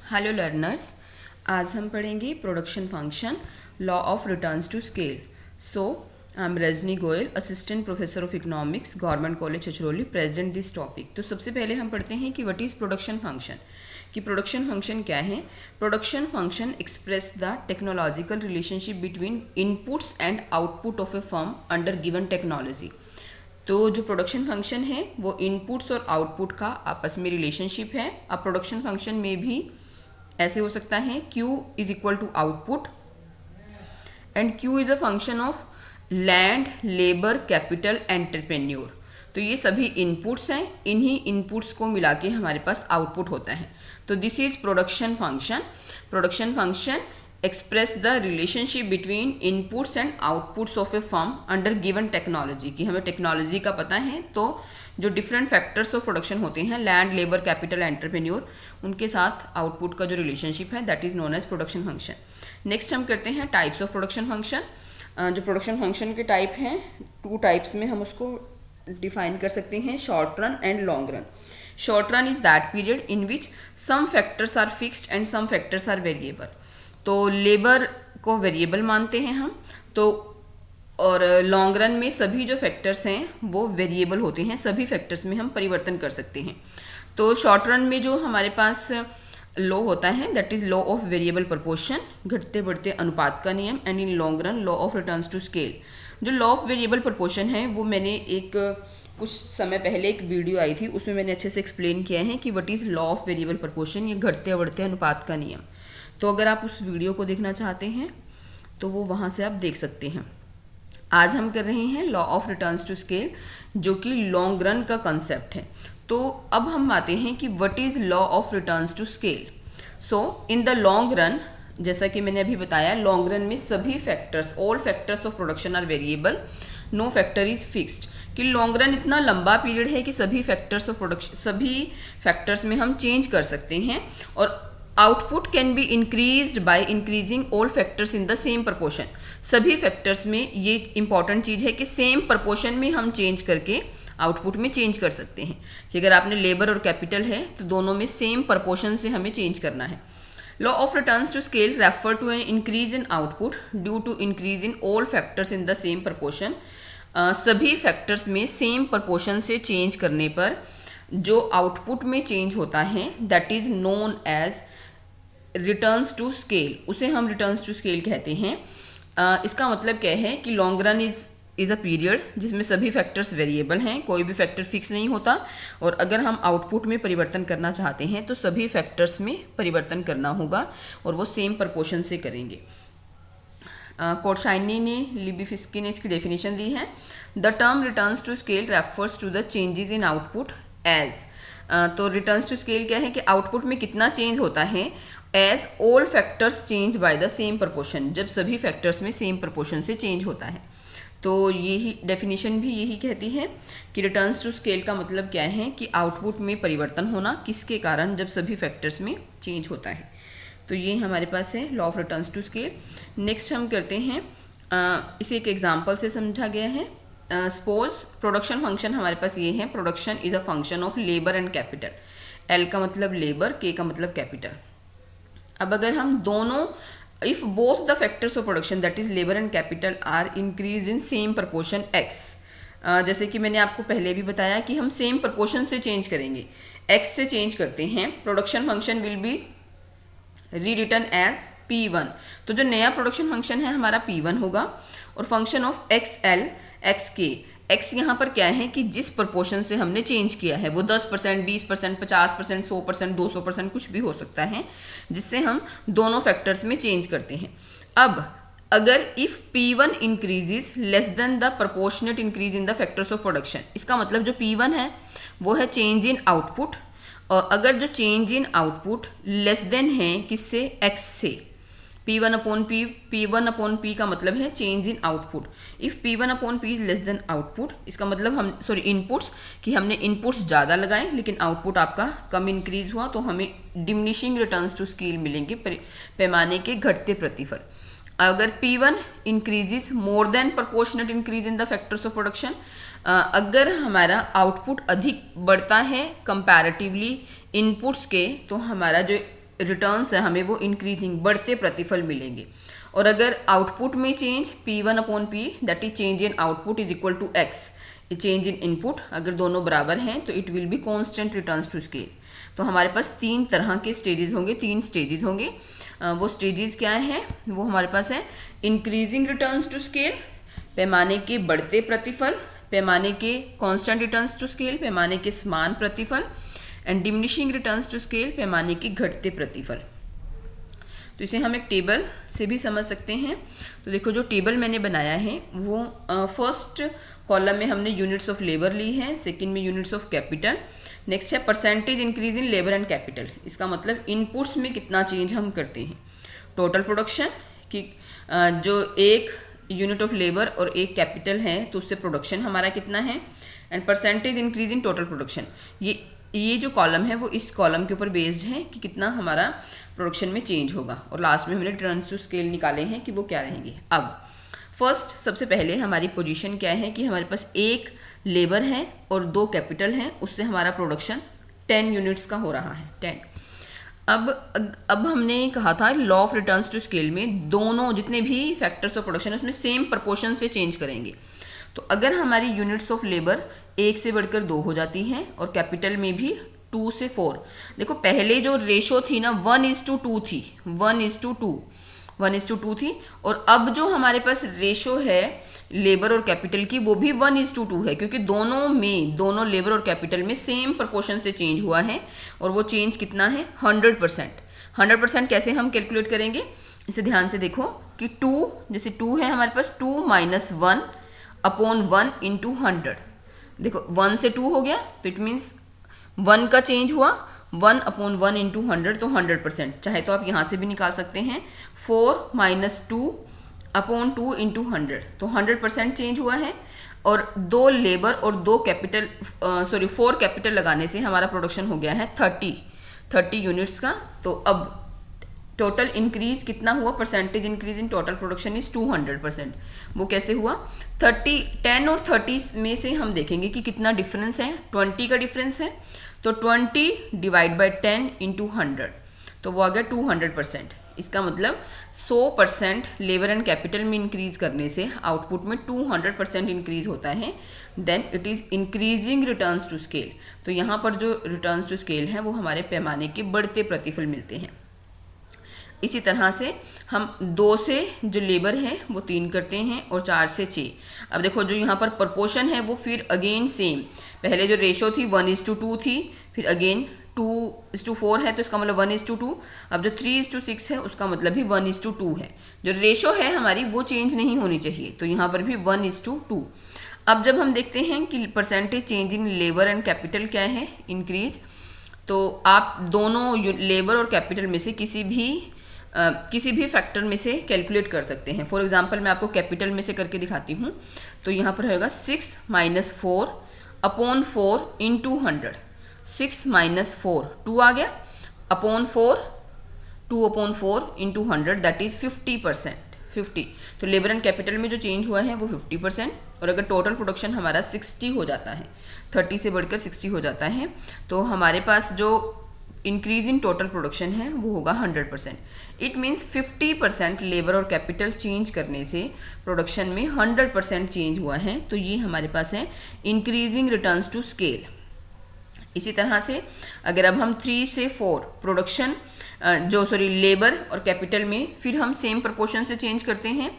Hello learners, आज हम पढ़ेंगे production function, law of returns to scale. So I am Rajni Goyal, assistant professor of economics, government college Chhachhrauli, present this topic. तो सबसे पहले हम पढ़ते हैं कि व्हाट इज़ प्रोडक्शन फंक्शन, कि प्रोडक्शन फंक्शन क्या है। Production function express the technological relationship between inputs and output of a firm under given technology. तो जो प्रोडक्शन फंक्शन है वो इनपुट्स और आउटपुट का आपस में रिलेशनशिप है। अब प्रोडक्शन फंक्शन में भी ऐसे हो सकता है Q is equal to output and Q is a function of land, labour, capital, entrepreneur. तो ये सभी इनपुट्स हैं, इन्हीं इनपुट्स को मिला के हमारे पास आउटपुट होता है। तो this is production function. Production function express the relationship between inputs and outputs of a firm under given technology. कि हमें टेक्नोलॉजी का पता है तो जो डिफरेंट फैक्टर्स ऑफ प्रोडक्शन होते हैं, लैंड, लेबर, कैपिटल, एंटरप्रेन्योर, उनके साथ आउटपुट का जो रिलेशनशिप है that is known as production function. Next हम करते हैं टाइप्स ऑफ प्रोडक्शन फंक्शन। जो प्रोडक्शन फंक्शन के टाइप हैं, टू टाइप्स में हम उसको डिफाइन कर सकते हैं, short run and long run. Short run is that period in which some factors are fixed and some factors are variable. तो लेबर को वेरिएबल मानते हैं हम तो, और लॉन्ग रन में सभी जो फैक्टर्स हैं वो वेरिएबल होते हैं, सभी फैक्टर्स में हम परिवर्तन कर सकते हैं। तो शॉर्ट रन में जो हमारे पास लॉ होता है that is law of variable proportion, घटते बढ़ते अनुपात का नियम, and in long run law of returns to scale. जो लॉ ऑफ वेरिएबल प्रपोर्शन है वो मैंने कुछ समय पहले एक वीडियो आई थी, उसमें मैंने अच्छे से एक्सप्लेन किया है कि what is law of variable proportion, ये घटते बढ़ते अनुपात का नियम। तो अगर आप उस वीडियो को देखना चाहते हैं तो वो वहाँ से आप देख सकते हैं। आज हम कर रहे हैं law of returns to scale, जो कि लॉन्ग रन का कंसेप्ट है। तो अब हम आते हैं कि what is law of returns to scale. So in the long run, जैसा कि मैंने अभी बताया, लॉन्ग रन में सभी factors, all factors of production are variable, no factor is fixed. कि लॉन्ग रन इतना लंबा पीरियड है कि सभी फैक्टर्स ऑफ प्रोडक्शन, सभी फैक्टर्स में हम चेंज कर सकते हैं, और output can be increased by increasing all factors in the same proportion. सभी फैक्टर्स में ये इंपॉर्टेंट चीज़ है कि सेम प्रपोर्शन में हम चेंज करके आउटपुट में चेंज कर सकते हैं। कि अगर आपने लेबर और कैपिटल है तो दोनों में सेम प्रपोर्शन से हमें चेंज करना है। Law of returns to scale refer to an increase in output due to increase in all factors in the same proportion. सभी फैक्टर्स में सेम प्रपोर्शन से चेंज करने पर जो आउटपुट में चेंज होता है that is known as returns to scale, उसे हम रिटर्न्स टू स्केल कहते हैं। इसका मतलब क्या है कि long run is a period जिसमें सभी फैक्टर्स वेरिएबल हैं, कोई भी फैक्टर फिक्स नहीं होता, और अगर हम आउटपुट में परिवर्तन करना चाहते हैं तो सभी फैक्टर्स में परिवर्तन करना होगा और वो सेम प्रपोर्शन से करेंगे। कोटशाइनी ने, लिबिफिस्की ने इसकी डेफिनेशन दी है। The term returns to scale refers to the changes in output as. तो रिटर्न्स टू स्केल क्या है कि आउटपुट में कितना चेंज होता है, as all factors change by the same proportion, जब सभी फैक्टर्स में सेम प्रपोर्शन से चेंज होता है। तो यही डेफिनेशन भी यही कहती है कि रिटर्न्स टू स्केल का मतलब क्या है कि आउटपुट में परिवर्तन होना, किसके कारण, जब सभी फैक्टर्स में चेंज होता है। तो ये हमारे पास है law of returns to scale. Next हम करते हैं, इसे एक एग्जाम्पल से समझा गया है। सपोज प्रोडक्शन फंक्शन हमारे पास ये है, production is a function of labour and capital. L का मतलब लेबर, के का मतलब कैपिटल। अब अगर हम दोनों, if both the factors of production that is labour and capital are increase in same proportion X, जैसे कि मैंने आपको पहले भी बताया कि हम सेम प्रपोर्शन से चेंज करेंगे, एक्स से चेंज करते हैं, production function will be rewritten as P1। तो जो नया प्रोडक्शन फंक्शन है हमारा P1 होगा, और function of XL, XK, x यहाँ पर क्या है कि जिस प्रपोर्शन से हमने चेंज किया है वो 10%, 20%, 50%, 100%, 200% कुछ भी हो सकता है, जिससे हम दोनों फैक्टर्स में चेंज करते हैं। अब अगर if P1 increases less than the proportionate increase in the factors of production, इसका मतलब जो P1 है वो है चेंज इन आउटपुट, और अगर जो change in output less than है किससे, एक्स से, P1 upon P, P1 upon P का मतलब है change in output. If P1 upon P is less than output, इसका मतलब हम इनपुट्स, कि हमने इनपुट्स ज़्यादा लगाए लेकिन आउटपुट आपका कम इंक्रीज हुआ, तो हमें डिमिनिशिंग रिटर्न्स टू स्केल मिलेंगे, पैमाने के घटते प्रतिफल। अगर P1 increases more than proportionate increase in the factors of production, अगर हमारा आउटपुट अधिक बढ़ता है कंपैरेटिवली इनपुट्स के, तो हमारा जो रिटर्न्स है हमें वो इंक्रीजिंग बढ़ते प्रतिफल मिलेंगे। और अगर आउटपुट में change P1/P that is change in output is equal to X change in input, अगर दोनों बराबर हैं तो it will be constant returns to scale. तो हमारे पास 3 तरह के स्टेजेस होंगे, 3 स्टेजेस होंगे। वो स्टेजेस क्या हैं, वो हमारे पास है इंक्रीजिंग रिटर्न्स टू स्केल, पैमाने के बढ़ते प्रतिफल, पैमाने के कांस्टेंट रिटर्न्स टू स्केल, पैमाने के समान प्रतिफल, and diminishing returns to scale, पैमाने के घटते प्रतिफल। तो इसे हम एक टेबल से भी समझ सकते हैं। तो देखो जो टेबल मैंने बनाया है वो फर्स्ट कॉलम में हमने यूनिट्स ऑफ लेबर ली है, सेकंड में यूनिट्स ऑफ कैपिटल, नेक्स्ट है percentage increase in labour and capital. इसका मतलब इनपुट्स में कितना चेंज हम करते हैं। टोटल प्रोडक्शन कि जो एक यूनिट ऑफ लेबर और एक कैपिटल है तो उससे प्रोडक्शन हमारा कितना है, and percentage increase in total production. ये जो कॉलम है वो इस कॉलम के ऊपर बेस्ड है कि कितना हमारा प्रोडक्शन में चेंज होगा। और लास्ट में हमने रिटर्न्स टू स्केल निकाले हैं कि वो क्या रहेंगे। अब फर्स्ट सबसे पहले हमारी पोजीशन क्या है कि हमारे पास एक लेबर है और 2 कैपिटल हैं, उससे हमारा प्रोडक्शन 10 यूनिट्स का हो रहा है 10। अब हमने कहा था law of returns to scale में दोनों जितने भी फैक्टर्स ऑफ प्रोडक्शन है उसमें सेम प्रपोर्शन से चेंज करेंगे। तो अगर हमारी यूनिट्स ऑफ लेबर 1 से बढ़कर 2 हो जाती हैं और कैपिटल में भी 2 से 4, देखो पहले जो रेशो थी ना 1:2 थी, 1:2 थी, और अब जो हमारे पास रेशो है लेबर और कैपिटल की वो भी 1:2 है, क्योंकि दोनों लेबर और कैपिटल में सेम प्रपोर्शन से चेंज हुआ है। और वो चेंज कितना है 100%। 100% कैसे हम कैलकुलेट करेंगे, इसे ध्यान से देखो कि 2 जैसे 2 है हमारे पास 2 - 1/1 × 100। देखो 1 से 2 हो गया तो इट मीन्स 1 का चेंज हुआ 1/1 × 100 तो 100%। चाहे तो आप यहाँ से भी निकाल सकते हैं 4 - 2/2 × 100 तो 100% चेंज हुआ है। और 2 लेबर और 4 कैपिटल लगाने से हमारा प्रोडक्शन हो गया है 30 यूनिट्स का। तो अब टोटल इंक्रीज कितना हुआ, percentage increase in total production is 200%। वो कैसे हुआ, 10 और 30 में से हम देखेंगे कि कितना डिफरेंस है, 20 का डिफरेंस है। तो 20 / 10 × 100 तो वो आ गया 200%। इसका मतलब 100% लेबर एंड कैपिटल में इंक्रीज करने से आउटपुट में 200% इंक्रीज होता है। Then it is increasing returns to scale. तो यहाँ पर जो रिटर्न्स टू स्केल है वो हमारे पैमाने के बढ़ते प्रतिफल मिलते हैं। इसी तरह से हम 2 से जो लेबर है वो 3 करते हैं और 4 से 6। अब देखो जो यहाँ पर प्रपोर्शन है वो फिर अगेन सेम, पहले जो रेशो थी 1:2 थी, फिर अगेन 2:4 है तो इसका मतलब 1:2। अब जो 3:6 है उसका मतलब भी 1:2 है। जो रेशो है हमारी वो चेंज नहीं होनी चाहिए, तो यहाँ पर भी 1:2। अब जब हम देखते हैं कि percentage change in labour and capital क्या है, इंक्रीज, तो आप दोनों लेबर और कैपिटल में से किसी भी फैक्टर में से कैलकुलेट कर सकते हैं। फॉर एग्जांपल मैं आपको कैपिटल में से करके दिखाती हूँ। तो यहाँ पर होगा 6 - 4/4 × 100। 6 - 4 2 आ गया, अपॉन 4 2/4 × 100 दैट इज 50%। 50 तो लेबर एंड कैपिटल में जो चेंज हुआ है वो 50%। और अगर टोटल प्रोडक्शन हमारा 60 हो जाता है, 30 से बढ़कर 60 हो जाता है, तो हमारे पास जो इंक्रीज इन टोटल प्रोडक्शन है वो होगा 100%। इट मीन्स 50% लेबर और कैपिटल चेंज करने से प्रोडक्शन में 100% चेंज हुआ है। तो ये हमारे पास है इंक्रीजिंग रिटर्न्स टू स्केल। इसी तरह से अगर अब हम 3 से 4 प्रोडक्शन लेबर और कैपिटल में फिर हम सेम प्रोपोर्शन से चेंज करते हैं।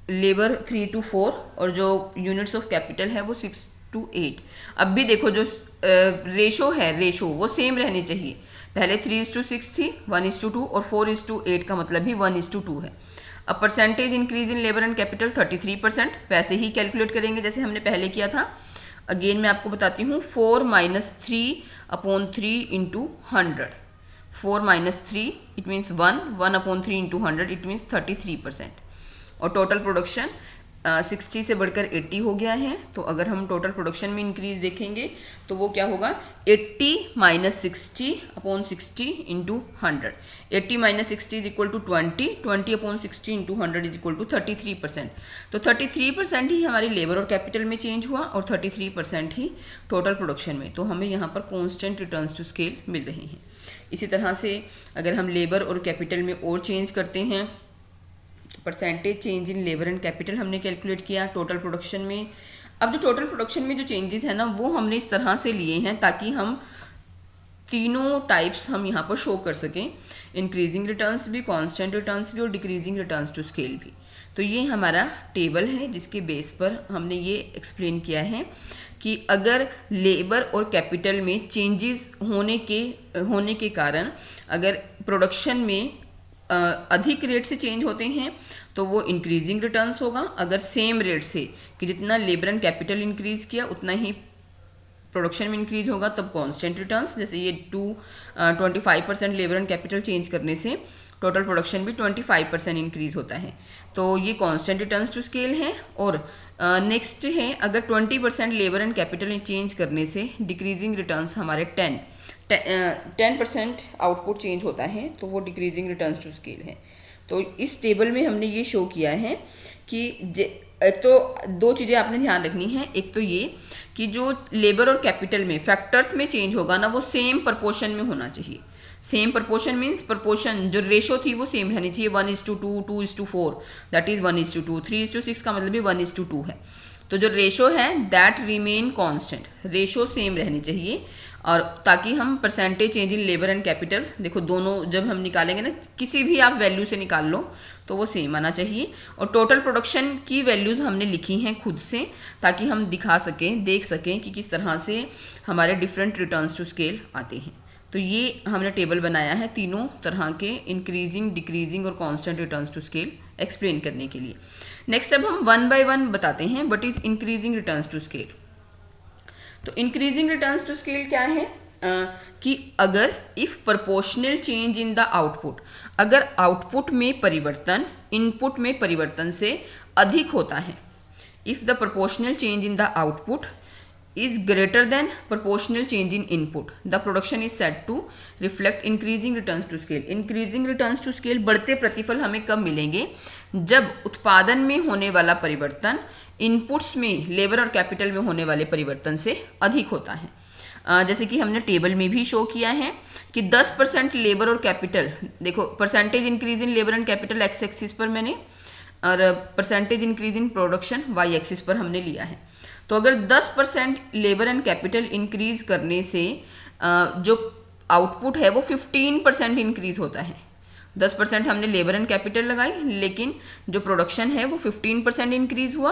लेबर 3 to 4 और जो यूनिट्स ऑफ कैपिटल है वो 6 to 8। अब भी देखो जो रेशो वो सेम रहनी चाहिए। पहले 3:6 थी, 1:2 और 4:8 का मतलब भी 1:2 है। अब percentage increase in labour and capital 33%, वैसे ही कैलकुलेट करेंगे जैसे हमने पहले किया था। अगेन मैं आपको बताती हूँ 4 - 3/3 × 100। 4 - 3 इट मीन्स 1/3 × 100 इट मीन्स 33%। और टोटल प्रोडक्शन 60 से बढ़कर 80 हो गया है। तो अगर हम टोटल प्रोडक्शन में इंक्रीज देखेंगे तो वो क्या होगा, 80 - 60/60 × 100। 80 - 60 is equal to 20, 20/60 × 100 is equal to 33%। तो 33% ही हमारी लेबर और कैपिटल में चेंज हुआ और 33% ही टोटल प्रोडक्शन में। तो हमें यहाँ पर कॉन्स्टेंट रिटर्न्स टू स्केल मिल रहे हैं। इसी तरह से अगर हम लेबर और कैपिटल में और चेंज करते हैं, percentage change in labour and capital हमने कैलकुलेट किया टोटल प्रोडक्शन में। अब जो टोटल प्रोडक्शन में जो चेंजेस है ना, वो हमने इस तरह से लिए हैं ताकि हम तीनों टाइप्स हम यहाँ पर शो कर सकें, इंक्रीजिंग रिटर्न्स भी, कांस्टेंट रिटर्न्स भी और डिक्रीजिंग रिटर्न्स टू स्केल भी। तो ये हमारा टेबल है जिसके बेस पर हमने ये एक्सप्लेन किया है कि अगर लेबर और कैपिटल में चेंजेस होने के कारण अगर प्रोडक्शन में अधिक रेट से चेंज होते हैं तो वो इंक्रीजिंग रिटर्न्स होगा। अगर सेम रेट से कि जितना लेबर एंड कैपिटल इंक्रीज किया उतना ही प्रोडक्शन में इंक्रीज होगा तब कांस्टेंट रिटर्न्स, जैसे ये 25% लेबर एंड कैपिटल चेंज करने से टोटल प्रोडक्शन भी 25% इंक्रीज होता है। तो ये कांस्टेंट रिटर्न्स टू स्केल है। और नेक्स्ट है अगर 20% लेबर एंड कैपिटल चेंज करने से डिक्रीजिंग रिटर्न्स हमारे 10% आउटपुट चेंज होता है तो वो डिक्रीजिंग रिटर्न्स टू स्केल है। तो इस टेबल में हमने ये शो किया है कि एक तो दो चीज़ें आपने ध्यान रखनी है, एक तो ये कि जो लेबर और कैपिटल में फैक्टर्स में चेंज होगा ना वो सेम प्रपोर्शन में होना चाहिए। सेम प्रपोर्शन मीन्स प्रपोर्शन जो रेशो थी वो सेम रहनी चाहिए, 1:2, 2:4, दैट इज 1:2, 3:6 का मतलब भी 1:2 है। तो जो रेशो है that remain constant, ratio same रहनी चाहिए। और ताकि हम percentage change in labour and capital, देखो दोनों जब हम निकालेंगे ना, किसी भी आप वैल्यू से निकाल लो तो वो सेम आना चाहिए। और टोटल प्रोडक्शन की वैल्यूज़ हमने लिखी हैं खुद से ताकि हम दिखा सकें, देख सकें कि किस तरह से हमारे डिफरेंट रिटर्न्स टू स्केल आते हैं। तो ये हमने टेबल बनाया है तीनों तरह के इंक्रीजिंग, डिक्रीजिंग और constant returns to scale explain करने के लिए। नेक्स्ट अब हम 1 by 1 बताते हैं what is increasing returns to scale. तो इंक्रीजिंग रिटर्न्स टू स्केल क्या है कि अगर if proportional change in the output, अगर आउटपुट में परिवर्तन इनपुट में परिवर्तन से अधिक होता है, if the proportional change in the output is greater than proportional change in input, the production is said to reflect increasing returns to scale। increasing returns to scale बढ़ते प्रतिफल हमें कब मिलेंगे, जब उत्पादन में होने वाला परिवर्तन इनपुट्स में लेबर और कैपिटल में होने वाले परिवर्तन से अधिक होता है। जैसे कि हमने टेबल में भी शो किया है कि 10% लेबर और कैपिटल, देखो percentage increase in labour and capital X axis पर मैंने, और percentage increase in production Y axis पर हमने लिया है। तो अगर 10% लेबर एंड कैपिटल इंक्रीज करने से जो आउटपुट है वो 15% इंक्रीज होता है। 10% हमने लेबर एंड कैपिटल लगाई लेकिन जो प्रोडक्शन है वो 15% इंक्रीज हुआ,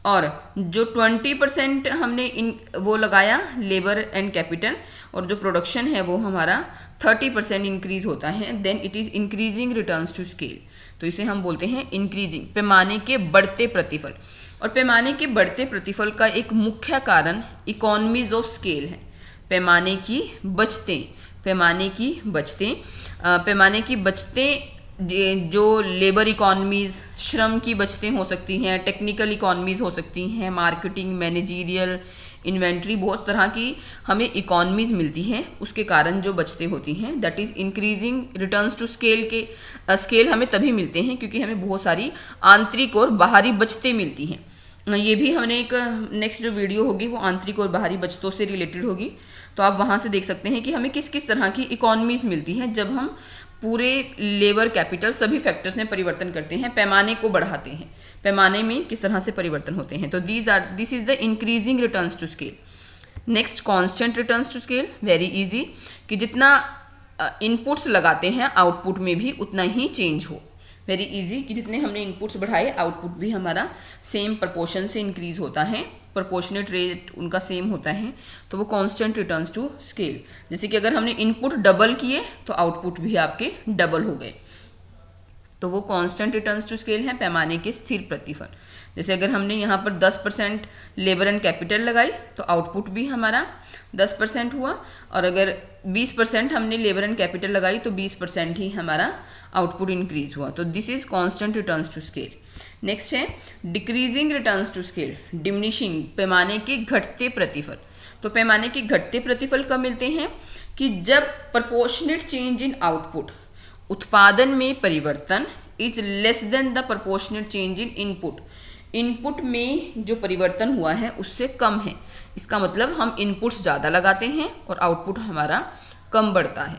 और जो 20% हमने वो लगाया लेबर एंड कैपिटल और जो प्रोडक्शन है वो हमारा 30% इंक्रीज होता है, then it is increasing returns to scale. तो इसे हम बोलते हैं इंक्रीजिंग, पैमाने के बढ़ते प्रतिफल। और पैमाने के बढ़ते प्रतिफल का एक मुख्य कारण इकोनॉमीज ऑफ स्केल है। पैमाने की बचतें जो लेबर इकोनॉमीज, श्रम की बचतें हो सकती हैं, टेक्निकल इकोनॉमीज हो सकती हैं, मार्केटिंग, मैनेजीरियल, इन्वेंट्री, बहुत तरह की हमें इकोनॉमीज मिलती हैं, उसके कारण जो बचतें होती हैं that is increasing returns to scale. के स्केल हमें तभी मिलते हैं क्योंकि हमें बहुत सारी आंतरिक और बाहरी बचतें मिलती हैं। ये भी हमने एक नेक्स्ट जो वीडियो होगी वो आंतरिक और बाहरी बचतों से रिलेटेड होगी, तो आप वहाँ से देख सकते हैं कि हमें किस किस तरह की इकोनॉमीज मिलती हैं जब हम पूरे लेबर कैपिटल सभी फैक्टर्स में परिवर्तन करते हैं, पैमाने को बढ़ाते हैं, पैमाने में किस तरह से परिवर्तन होते हैं। तो this is the increasing returns to scale. Next constant returns to scale, very easy, कि जितना इनपुट्स लगाते हैं आउटपुट में भी उतना ही चेंज हो। वेरी इजी कि जितने हमने इनपुट्स बढ़ाए आउटपुट भी हमारा सेम प्रपोर्शन से इंक्रीज होता है, प्रोपोर्शनेट रेट उनका सेम होता है, तो वो कांस्टेंट रिटर्न्स टू स्केल। जैसे कि अगर हमने इनपुट डबल किए तो आउटपुट भी आपके डबल हो गए, तो वो कांस्टेंट रिटर्न्स टू स्केल है, पैमाने के स्थिर प्रतिफल। जैसे अगर हमने यहाँ पर 10% लेबर एंड कैपिटल लगाई तो आउटपुट भी हमारा 10% हुआ, और अगर 20% हमने लेबर एंड कैपिटल लगाई तो 20% ही हमारा आउटपुट इंक्रीज हुआ। तो this is constant returns to scale. Next है decreasing returns to scale, diminishing, पैमाने के घटते प्रतिफल। तो पैमाने के घटते प्रतिफल कब मिलते हैं कि जब प्रोपोर्शनेट चेंज इन आउटपुट, उत्पादन में परिवर्तन is less than the proportionate change in input, input में जो परिवर्तन हुआ है उससे कम है। इसका मतलब हम इनपुट्स ज़्यादा लगाते हैं और आउटपुट हमारा कम बढ़ता है।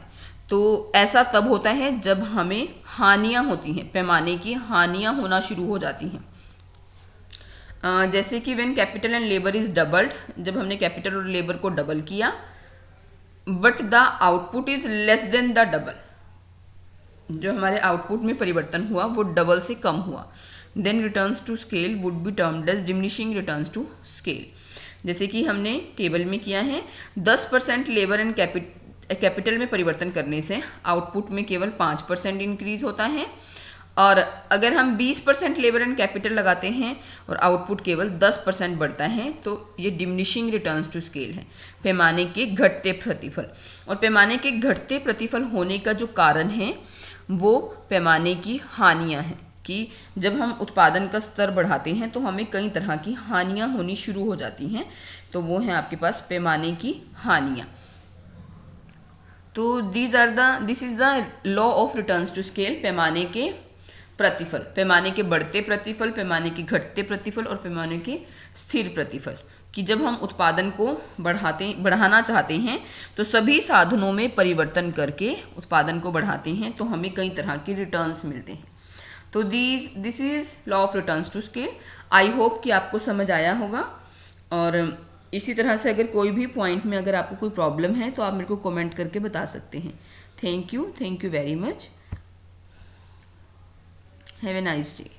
तो ऐसा तब होता है जब हमें हानियां होती हैं, पैमाने की हानियां होना शुरू हो जाती हैं। जैसे कि when capital and labour is doubled, जब हमने कैपिटल और लेबर को डबल किया, but the output is less than the double, जो हमारे आउटपुट में परिवर्तन हुआ वो डबल से कम हुआ, then returns to scale would be termed as diminishing returns to scale. जैसे कि हमने टेबल में किया है, 10% लेबर एंड कैपिटल में परिवर्तन करने से आउटपुट में केवल 5% इंक्रीज होता है, और अगर हम 20% लेबर एंड कैपिटल लगाते हैं और आउटपुट केवल 10% बढ़ता है, तो ये डिमिनिशिंग रिटर्न्स टू स्केल है, पैमाने के घटते प्रतिफल। और पैमाने के घटते प्रतिफल होने का जो कारण है वो पैमाने की हानियां हैं, कि जब हम उत्पादन का स्तर बढ़ाते हैं तो हमें कई तरह की हानियां होनी शुरू हो जाती हैं, तो वो हैं आपके पास पैमाने की हानियां। तो this is the law of returns to scale, पैमाने के प्रतिफल, पैमाने के बढ़ते प्रतिफल, पैमाने के घटते प्रतिफल और पैमाने के स्थिर प्रतिफल, कि जब हम उत्पादन को बढ़ाना चाहते हैं तो सभी साधनों में परिवर्तन करके उत्पादन को बढ़ाते हैं, तो हमें कई तरह के रिटर्न्स मिलते हैं। तो this is law of returns to scale. I hope कि आपको समझ आया होगा, और इसी तरह से अगर कोई भी पॉइंट में अगर आपको कोई प्रॉब्लम है तो आप मेरे को कमेंट करके बता सकते हैं। Thank you very much, have a nice day.